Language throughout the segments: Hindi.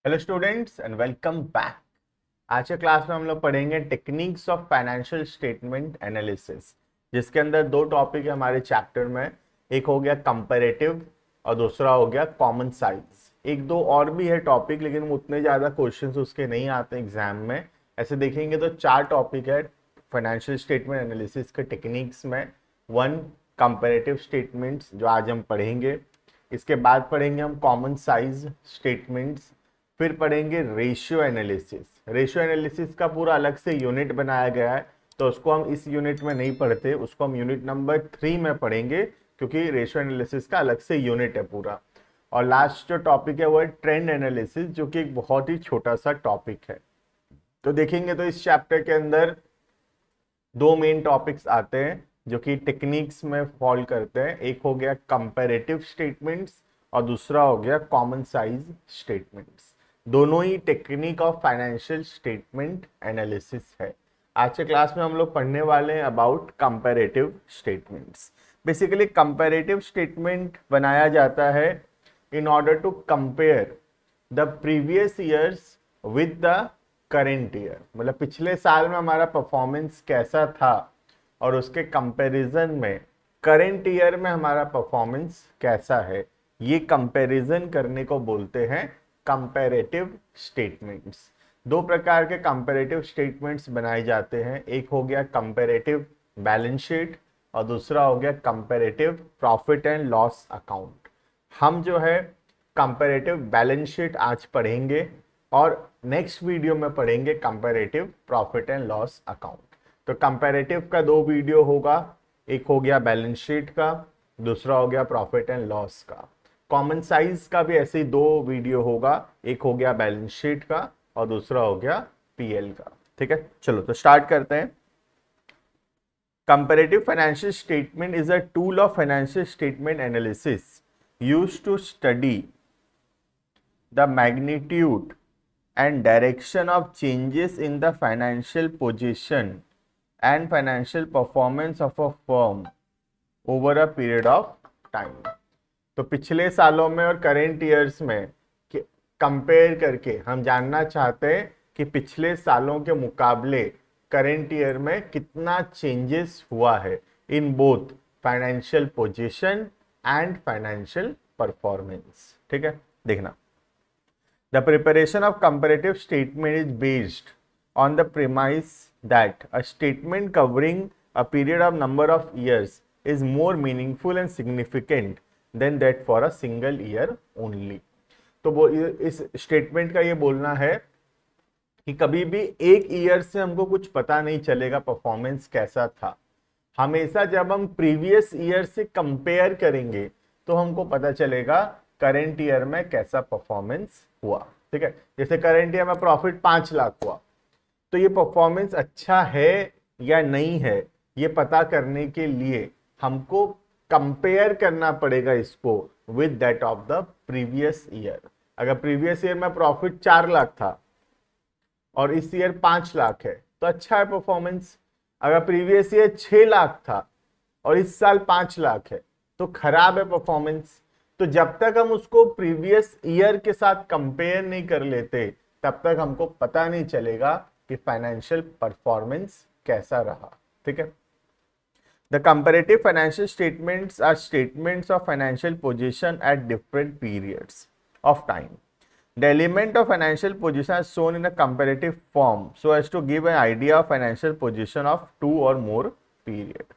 Hello students and welcome back. आज के क्लास में हम लोग पढ़ेंगे techniques of financial statement analysis, जिसके अंदर दो टॉपिक है हमारे चैप्टर में। एक हो गया कंपैरेटिव और दूसरा हो गया कॉमन साइज। एक दो और भी है टॉपिक, लेकिन उतने ज़्यादा क्वेश्चंस उसके नहीं आते एग्जाम में। ऐसे देखेंगे तो चार टॉपिक है फाइनेंशियल स्टेटमेंट एनालिसिस के टेक्निक्स में। वन, कंपैरेटिव स्टेटमेंट्स जो आज हम पढ़ेंगे। इसके बाद पढ़ेंगे हम कॉमन साइज स्टेटमेंट्स। फिर पढ़ेंगे रेशियो एनालिसिस। रेशियो एनालिसिस का पूरा अलग से यूनिट बनाया गया है, तो उसको हम इस यूनिट में नहीं पढ़ते, उसको हम यूनिट नंबर 3 में पढ़ेंगे, क्योंकि रेशियो एनालिसिस का अलग से यूनिट है पूरा। और लास्ट जो टॉपिक है वो है ट्रेंड एनालिसिस, जो कि एक बहुत ही छोटा सा टॉपिक है। तो देखेंगे तो इस चैप्टर के अंदर दो मेन टॉपिक्स आते हैं जो कि टेक्निक्स में फॉल करते हैं। एक हो गया कंपैरेटिव स्टेटमेंट्स और दूसरा हो गया कॉमन साइज स्टेटमेंट्स। दोनों ही technique of financial statement analysis है। आज के क्लास में हम लोग पढ़ने वाले हैं about comparative statements. Basically comparative statement बनाया जाता है in order to compare the previous years with the current year. मतलब पिछले साल में हमारा परफॉर्मेंस कैसा था और उसके कंपैरिजन में करेंट ईयर में हमारा परफॉर्मेंस कैसा है, ये कंपैरिजन करने को बोलते हैं कंपैरेटिव स्टेटमेंट्स। दो प्रकार के कंपैरेटिव स्टेटमेंट्स बनाए जाते हैं। एक हो गया कंपैरेटिव बैलेंस शीट और दूसरा हो गया comparative profit and loss account. हम जो है कंपैरेटिव बैलेंस शीट आज पढ़ेंगे और नेक्स्ट वीडियो में पढ़ेंगे comparative profit and loss account. तो कंपैरेटिव का दो वीडियो होगा, एक हो गया बैलेंस शीट का, दूसरा हो गया प्रॉफिट एंड लॉस का। कॉमन साइज का भी ऐसे ही दो वीडियो होगा, एक हो गया बैलेंस शीट का और दूसरा हो गया पीएल का। ठीक है, चलो तो स्टार्ट करते हैं। Comparative financial statement is a tool of financial statement analysis used to study the magnitude and direction of changes in the financial position and financial performance of a firm over a period of time। तो पिछले सालों में और करेंट ईयर्स में कंपेयर करके हम जानना चाहते हैं कि पिछले सालों के मुकाबले करेंट ईयर में कितना चेंजेस हुआ है in both financial position and financial performance. ठीक है, देखना। The preparation of comparative statement is based on the premise that a statement covering a period of number of years is more meaningful and significant than that for a single year only। तो वो इस स्टेटमेंट का ये बोलना है कि कभी भी एक ईयर से हमको कुछ पता नहीं चलेगा परफॉर्मेंस कैसा था। हमेशा जब हम प्रीवियस ईयर से कंपेयर करेंगे तो हमको पता चलेगा करेंट ईयर में कैसा परफॉर्मेंस हुआ। ठीक है, जैसे करेंट ईयर में प्रॉफिट 5 लाख हुआ, तो ये परफॉर्मेंस अच्छा है या नहीं है, ये पता करने के लिए हमको कंपेयर करना पड़ेगा इसको with that of the previous year. अगर प्रीवियस ईयर में प्रॉफिट 4 लाख था और इस ईयर 5 लाख है तो अच्छा है परफॉर्मेंस। अगर प्रीवियस ईयर 6 लाख था और इस साल 5 लाख है तो खराब है परफॉर्मेंस। तो जब तक हम उसको प्रीवियस ईयर के साथ कंपेयर नहीं कर लेते तब तक हमको पता नहीं चलेगा कि फाइनेंशियल परफॉर्मेंस कैसा रहा। ठीक है, the comparative financial statements are statements of financial position at different periods of time. The element of financial position are shown in a comparative form so as to give an idea of financial position of 2 or more period.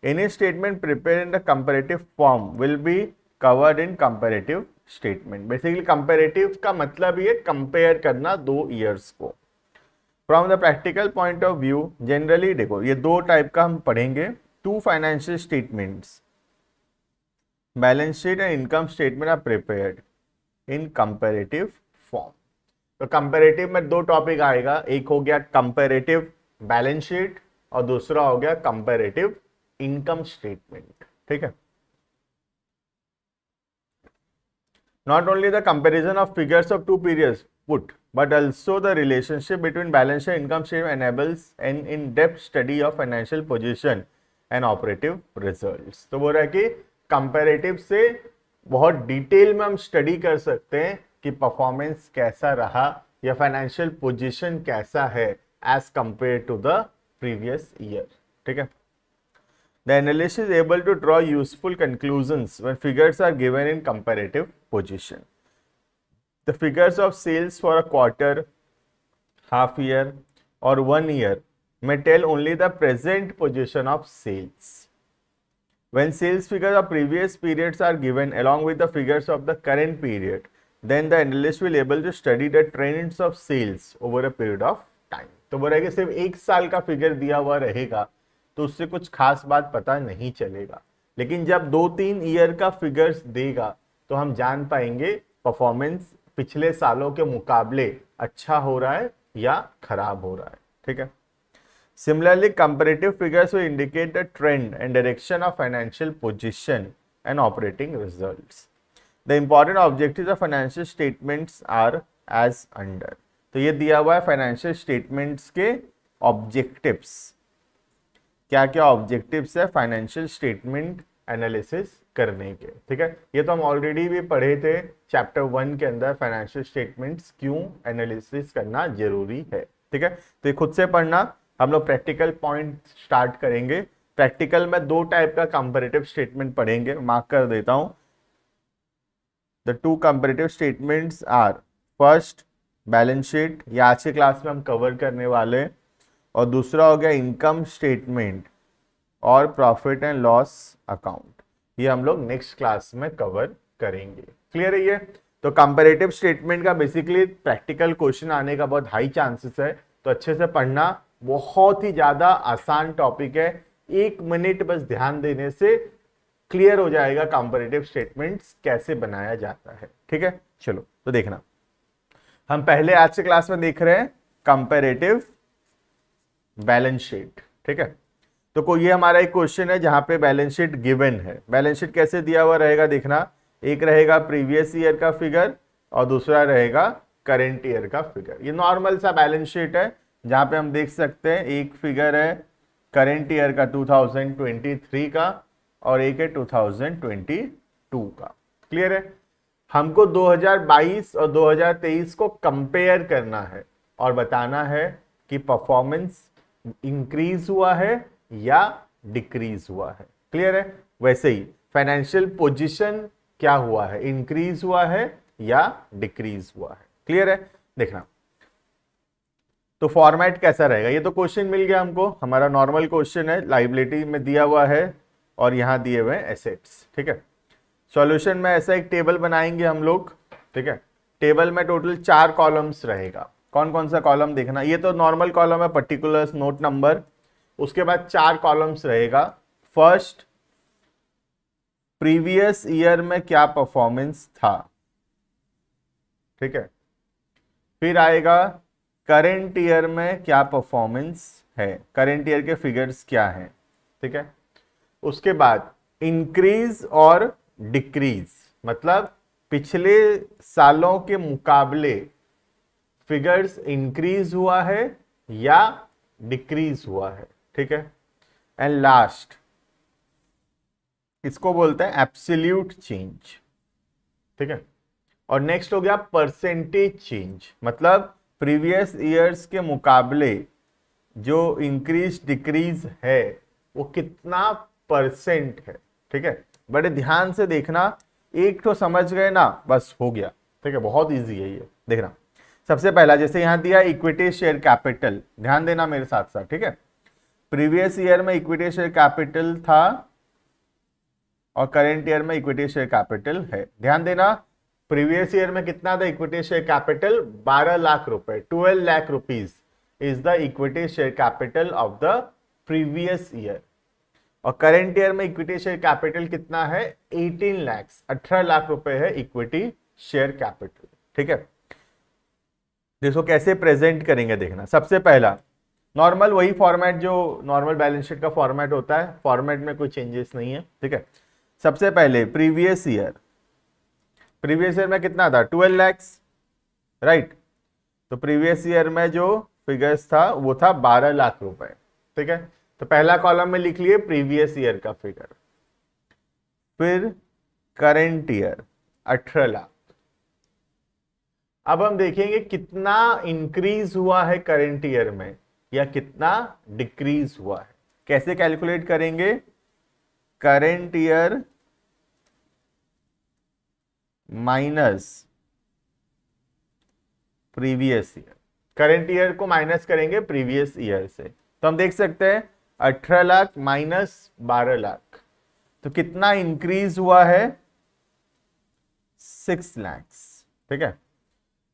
Any statement prepare in the comparative form will be covered in comparative statement. Basically comparative का मतलब ये कंपेयर करना दो ईयर्स को। From the practical point of view generally देखो ये दो टाइप का हम पढ़ेंगे। Two financial statements, balance sheet and income statement are prepared in comparative form. तो कंपैरेटिव में दो टॉपिक आएगा, एक हो गया कंपैरेटिव बैलेंस शीट और दूसरा हो गया कंपैरेटिव इनकम स्टेटमेंट। ठीक है, not only the comparison of figures of two periods put, but also the relationship between balance sheet and income statement enables an in-depth study of financial position and operative results। तो बोल रहा है कि कंपैरेटिव से बहुत डिटेल में हम स्टडी कर सकते हैं कि परफॉर्मेंस कैसा रहा या फाइनेंशियल पोजीशन कैसा है as compare to the previous year. ठीक है। The analyst is able to draw useful conclusions when figures are given in comparative position. The figures of sales for a quarter, half year or 1 year may tell only the present position of sales. When sales figures of previous periods are given along with the figures of the current period, then the analyst will able to study the trends of sales over a period of time. तो बोल रहा है कि सिर्फ एक साल का फिगर दिया हुआ रहेगा तो उससे कुछ खास बात पता नहीं चलेगा, लेकिन जब 2-3 ईयर का फिगर्स देगा तो हम जान पाएंगे परफॉर्मेंस पिछले सालों के मुकाबले अच्छा हो रहा है या खराब हो रहा है। ठीक है। Similarly, comparative figures will indicate the trend and direction of financial position and operating results. The important objectives of financial statements are as under. तो ये दिया हुआ है फाइनेंशियल स्टेटमेंट्स के ऑब्जेक्टिव्स। क्या क्या ऑब्जेक्टिव्स है फाइनेंशियल स्टेटमेंट एनालिसिस करने के। ठीक है। ये तो हम ऑलरेडी भी पढ़े थे चैप्टर 1 के अंदर, फाइनेंशियल स्टेटमेंट्स क्यों एनालिसिस करना जरूरी है। ठीक है। तो ये खुद से पढ़ना। हम लोग प्रैक्टिकल पॉइंट स्टार्ट करेंगे। प्रैक्टिकल में 2 टाइप का कंपैरेटिव स्टेटमेंट पढ़ेंगे, मार्क कर देता हूं। The 2 comparative statements are, first balance sheet, ये आज के क्लास में हम कवर करने वाले हैं, और दूसरा हो गया इनकम स्टेटमेंट और प्रॉफिट एंड लॉस अकाउंट। ये हम लोग नेक्स्ट क्लास में कवर करेंगे। क्लियर है ये? तो कंपैरेटिव स्टेटमेंट का बेसिकली प्रैक्टिकल क्वेश्चन आने का बहुत हाई चांसेस है, तो अच्छे से पढ़ना। बहुत ही ज्यादा आसान टॉपिक है, 1 मिनट बस ध्यान देने से क्लियर हो जाएगा कंपैरेटिव स्टेटमेंट्स कैसे बनाया जाता है। ठीक है। चलो तो देखना, हम पहले आज के क्लास में देख रहे हैं कंपैरेटिव बैलेंस शीट। ठीक है। तो कोई ये हमारा एक क्वेश्चन है जहां पे बैलेंस शीट गिवन है। बैलेंस शीट कैसे दिया हुआ रहेगा देखना, एक रहेगा प्रीवियस ईयर का फिगर और दूसरा रहेगा करंट ईयर का फिगर। ये नॉर्मल सा बैलेंस शीट है जहां पे हम देख सकते हैं एक फिगर है करंट ईयर का 2023 का और एक है 2022 का। क्लियर है? हमको 2022 और 2023 को कंपेयर करना है और बताना है कि परफॉर्मेंस इंक्रीज हुआ है या डिक्रीज हुआ है। क्लियर है? वैसे ही फाइनेंशियल पोजीशन क्या हुआ है, इंक्रीज हुआ है या डिक्रीज हुआ है। क्लियर है? देखना, तो फॉर्मेट कैसा रहेगा। ये तो क्वेश्चन मिल गया हमको, हमारा नॉर्मल क्वेश्चन है, लायबिलिटी में दिया हुआ है और यहां दिए हुए एसेट्स। ठीक है। सॉल्यूशन में ऐसा एक टेबल बनाएंगे हम लोग। ठीक है। टेबल में टोटल 4 कॉलम्स रहेगा। कौन कौन सा कॉलम देखना, ये तो नॉर्मल कॉलम है, पर्टिकुलर्स, नोट नंबर। उसके बाद 4 कॉलम्स रहेगा। फर्स्ट, प्रीवियस ईयर में क्या परफॉर्मेंस था। ठीक है। फिर आएगा करंट ईयर में क्या परफॉर्मेंस है, करंट ईयर के फिगर्स क्या हैं। ठीक है। उसके बाद इंक्रीज और डिक्रीज, मतलब पिछले सालों के मुकाबले फिगर्स इंक्रीज हुआ है या डिक्रीज हुआ है। ठीक है। एंड लास्ट, इसको बोलते हैं एब्सोल्यूट चेंज। ठीक है। और नेक्स्ट हो गया परसेंटेज चेंज, मतलब प्रीवियस ईयर्स के मुकाबले जो इंक्रीज डिक्रीज है वो कितना परसेंट है। ठीक है। बड़े ध्यान से देखना, एक तो समझ गए ना बस हो गया। ठीक है। बहुत इजी है ये। देखना, सबसे पहला जैसे यहां दिया इक्विटी शेयर कैपिटल, ध्यान देना मेरे साथ साथ। ठीक है। प्रीवियस ईयर में इक्विटी शेयर कैपिटल था और करंट ईयर में इक्विटी शेयर कैपिटल है। ध्यान देना, प्रीवियस ईयर में कितना था इक्विटी शेयर कैपिटल, 12 लाख रुपए, 12 lakh rupees is the equity share capital of the previous year. और करंट ईयर में इक्विटी शेयर कैपिटल कितना है, 18 लाख, 18 लाख रुपए है इक्विटी शेयर कैपिटल। ठीक है। इसको कैसे प्रेजेंट करेंगे देखना, सबसे पहला नॉर्मल वही फॉर्मेट जो नॉर्मल बैलेंस शीट का फॉर्मेट होता है, फॉर्मेट में कोई चेंजेस नहीं है। ठीक है। सबसे पहले प्रीवियस ईयर, प्रीवियस ईयर में कितना था, 12 लाख, राइट। तो प्रीवियस ईयर में जो फिगर्स था वो था 12 लाख रुपए। ठीक है। तो पहला कॉलम में लिख लिए प्रीवियस ईयर का फिगर, फिर करंट ईयर 18 लाख, अब हम देखेंगे कितना इंक्रीज हुआ है करंट ईयर में या कितना डिक्रीज हुआ है। कैसे कैलकुलेट करेंगे? Current year minus previous year. Current year को माइनस करेंगे प्रीवियस ईयर से, तो हम देख सकते हैं 18 लाख माइनस 12 लाख, तो कितना इंक्रीज हुआ है? 6 लाख। ठीक है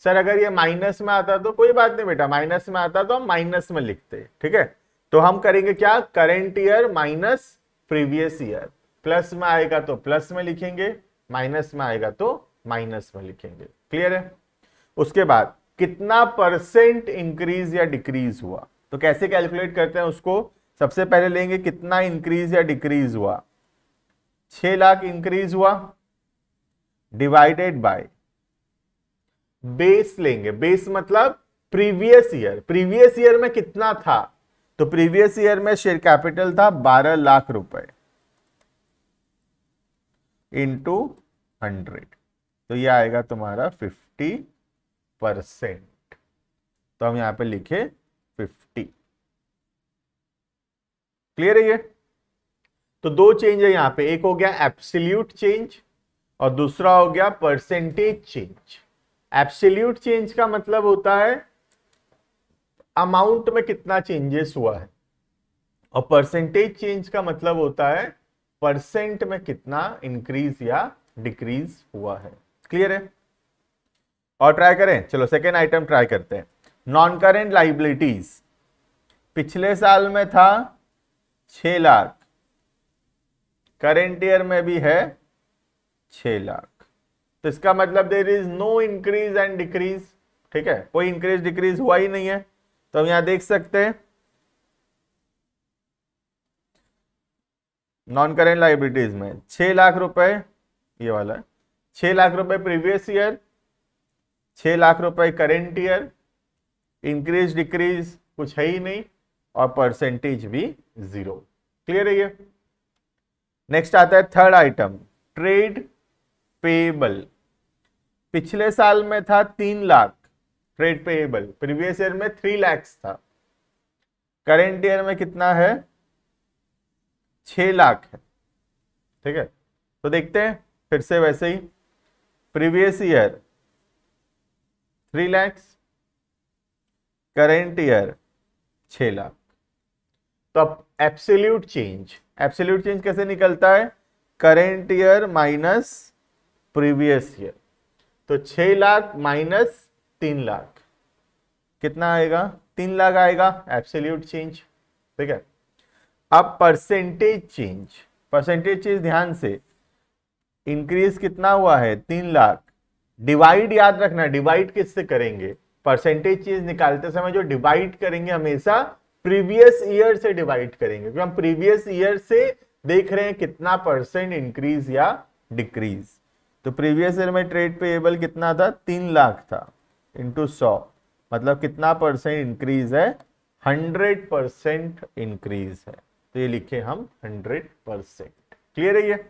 सर, अगर ये माइनस में आता तो कोई बात नहीं बेटा, माइनस में आता तो हम माइनस में लिखते। ठीक है, तो हम करेंगे क्या? Current year minus previous year. Plus में आएगा तो प्लस में लिखेंगे, माइनस में आएगा तो माइनस में लिखेंगे। क्लियर है? उसके बाद कितना परसेंट इंक्रीज या डिक्रीज हुआ, तो कैसे कैलकुलेट करते हैं उसको? सबसे पहले लेंगे कितना इंक्रीज या डिक्रीज हुआ। 6 लाख इंक्रीज हुआ डिवाइडेड बाय बेस लेंगे। बेस मतलब प्रीवियस ईयर। प्रीवियस ईयर में कितना था? तो प्रीवियस ईयर में शेयर कैपिटल था 12 लाख रुपए इंटू 100, तो ये आएगा तुम्हारा 50%। तो हम यहां पे लिखे 50। क्लियर है ये? तो दो चेंज है यहां पे, एक हो गया एब्सोल्यूट चेंज और दूसरा हो गया परसेंटेज चेंज। एब्सोल्यूट चेंज का मतलब होता है अमाउंट में कितना चेंजेस हुआ है, और परसेंटेज चेंज का मतलब होता है परसेंट में कितना इंक्रीज या डिक्रीज हुआ है। क्लियर है? और ट्राई करें, चलो सेकेंड आइटम ट्राई करते हैं। नॉन करेंट लाइबिलिटीज पिछले साल में था 6 लाख, करेंट ईयर में भी है 6 लाख, तो इसका मतलब there is no increase and decrease. ठीक है, कोई इंक्रीज डिक्रीज हुआ ही नहीं है। तो हम यहां देख सकते हैं नॉन करेंट लाइबिलिटीज में 6 लाख रुपए, ये वाला है 6 लाख रुपए प्रीवियस ईयर, 6 लाख रुपए करेंट ईयर, इंक्रीज डिक्रीज कुछ है ही नहीं और परसेंटेज भी 0। क्लियर है ये? नेक्स्ट आता है थर्ड आइटम, ट्रेड पेएबल। पिछले साल में था 3 lakh trade payable, previous year में 3 लाख था, करेंट ईयर में कितना है? 6 लाख है। ठीक है, तो देखते हैं फिर से वैसे ही, previous year 3 lakh, current year 6 lakh. तो अब एब्सोल्यूट चेंज कैसे निकलता है? Current year minus previous year, तो 6 लाख माइनस 3 लाख कितना आएगा? 3 लाख आएगा एब्सोल्यूट चेंज। ठीक है, अब परसेंटेज चेंज ध्यान से, इंक्रीज कितना हुआ है? 3 लाख। डिवाइड याद रखना, डिवाइड किससे करेंगे? परसेंटेज चेंज निकालते समय जो डिवाइड करेंगे हमेशा प्रीवियस ईयर से डिवाइड करेंगे, क्योंकि हम प्रीवियस ईयर से देख रहे हैं कितना परसेंट इंक्रीज या डिक्रीज। तो प्रीवियस ईयर में ट्रेड पेएबल कितना था? 3 लाख था, इंटू 100, मतलब कितना परसेंट इंक्रीज है? 100% इंक्रीज है। तो ये लिखे हम 100%। क्लियर है ये?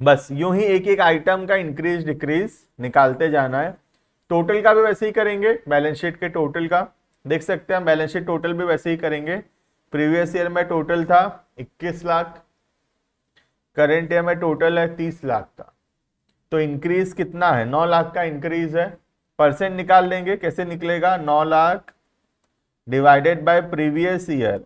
बस यूं ही एक एक आइटम का इंक्रीज डिक्रीज निकालते जाना है। टोटल का भी वैसे ही करेंगे, बैलेंस शीट के टोटल का देख सकते हैं हम, बैलेंस शीट टोटल भी वैसे ही करेंगे। प्रीवियस ईयर में टोटल था 21 लाख, करंट ईयर में टोटल है 30 लाख का, तो इंक्रीज कितना है? 9 लाख का इंक्रीज है। परसेंट निकाल लेंगे, कैसे निकलेगा? 9 lakh divided by previous year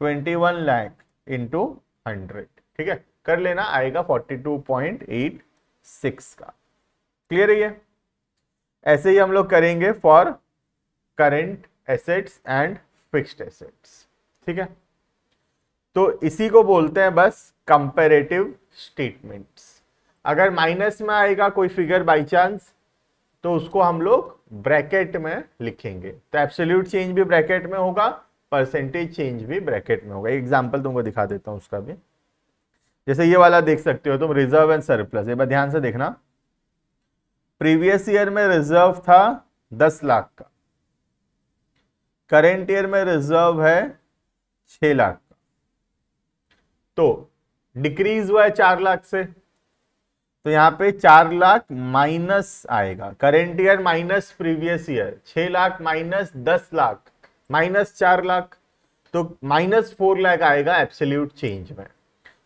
21 lakh into 100। ठीक है, कर लेना, आएगा 42.86 का। क्लियर है ये? ऐसे ही हम लोग करेंगे for current assets and fixed assets. ठीक है, तो इसी को बोलते हैं बस कंपैरेटिव स्टेटमेंट्स। अगर माइनस में आएगा कोई फिगर बाय चांस, तो उसको हम लोग ब्रैकेट में लिखेंगे। तो एब्सोल्यूट चेंज भी ब्रैकेट में होगा, परसेंटेज चेंज भी ब्रैकेट में होगा। एक एग्जांपल तुमको दिखा देता हूं उसका भी। जैसे ये वाला देख सकते हो तुम, रिजर्व एंड सरप्लस। एक बार ध्यान से देखना, प्रीवियस ईयर में रिजर्व था 10 लाख का, करेंट ईयर में रिजर्व है 6 लाख का, तो डिक्रीज हुआ है 4 लाख से। तो यहाँ पे 4 लाख माइनस आएगा, current year minus previous year, 6 lakh minus 10 lakh minus 4 lakh, तो माइनस 4 लाख आएगा एब्सोल्यूट चेंज में।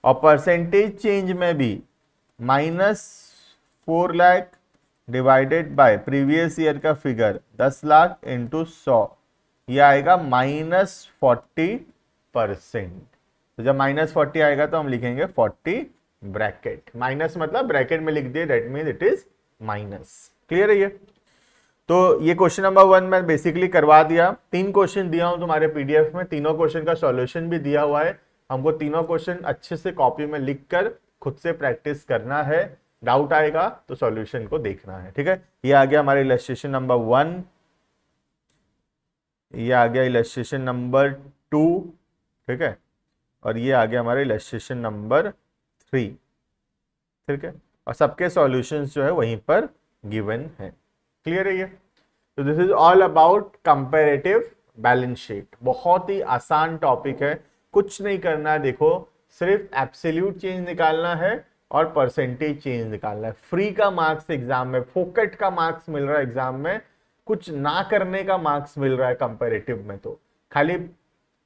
और परसेंटेज चेंज में भी minus 4 lakh divided by previous year का फिगर 10 लाख इंटू 100, यह आएगा -40%। तो जब -40 आएगा तो हम लिखेंगे 40 ब्रैकेट, माइनस मतलब ब्रैकेट में लिख दिए, that mean it is minus. Clear है ये? तो ये क्वेश्चन नंबर 1 मैं बेसिकली करवा दिया। 3 क्वेश्चन दिया हूं तुम्हारे पीडीएफ में, तीनों क्वेश्चन का सॉल्यूशन भी दिया हुआ है। हमको तीनों क्वेश्चन अच्छे से कॉपी में लिखकर खुद से प्रैक्टिस करना है, डाउट आएगा तो सॉल्यूशन को देखना है। ठीक है, ये आ गया हमारा इलस्ट्रेशन नंबर 1, ये आ गया इलस्ट्रेशन नंबर 2, ठीक है, और ये आ गया हमारा इलस्ट्रेशन नंबर 3। ठीक है, और सबके सॉल्यूशंस जो है वहीं पर गिवन है। क्लियर है ये? तो this is all about comparative balance sheet. बहुत ही आसान टॉपिक है, कुछ नहीं करना है। देखो, सिर्फ एब्सोल्यूट चेंज निकालना है और परसेंटेज चेंज निकालना है। फ्री का मार्क्स एग्जाम में, फोकट का मार्क्स मिल रहा है एग्जाम में, कुछ ना करने का मार्क्स मिल रहा है कंपैरेटिव में। तो खाली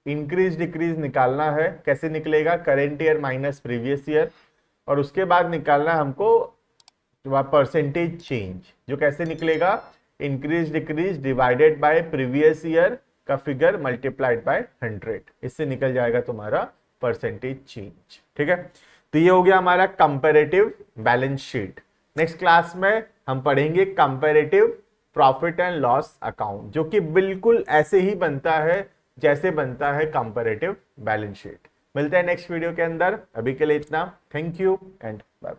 इंक्रीज डिक्रीज निकालना है। कैसे निकलेगा? Current year minus previous year, और उसके बाद निकालना है हमको परसेंटेज चेंज, जो कैसे निकलेगा? Increase decrease divided by previous year का फिगर मल्टीप्लाइड बाय 100, इससे निकल जाएगा तुम्हारा परसेंटेज चेंज। ठीक है, तो ये हो गया हमारा comparative balance sheet. Next class में हम पढ़ेंगे comparative profit and loss account, जो कि बिल्कुल ऐसे ही बनता है जैसे बनता है कंपैरेटिव बैलेंस शीट। मिलते हैं नेक्स्ट वीडियो के अंदर, अभी के लिए इतना। Thank you and bye.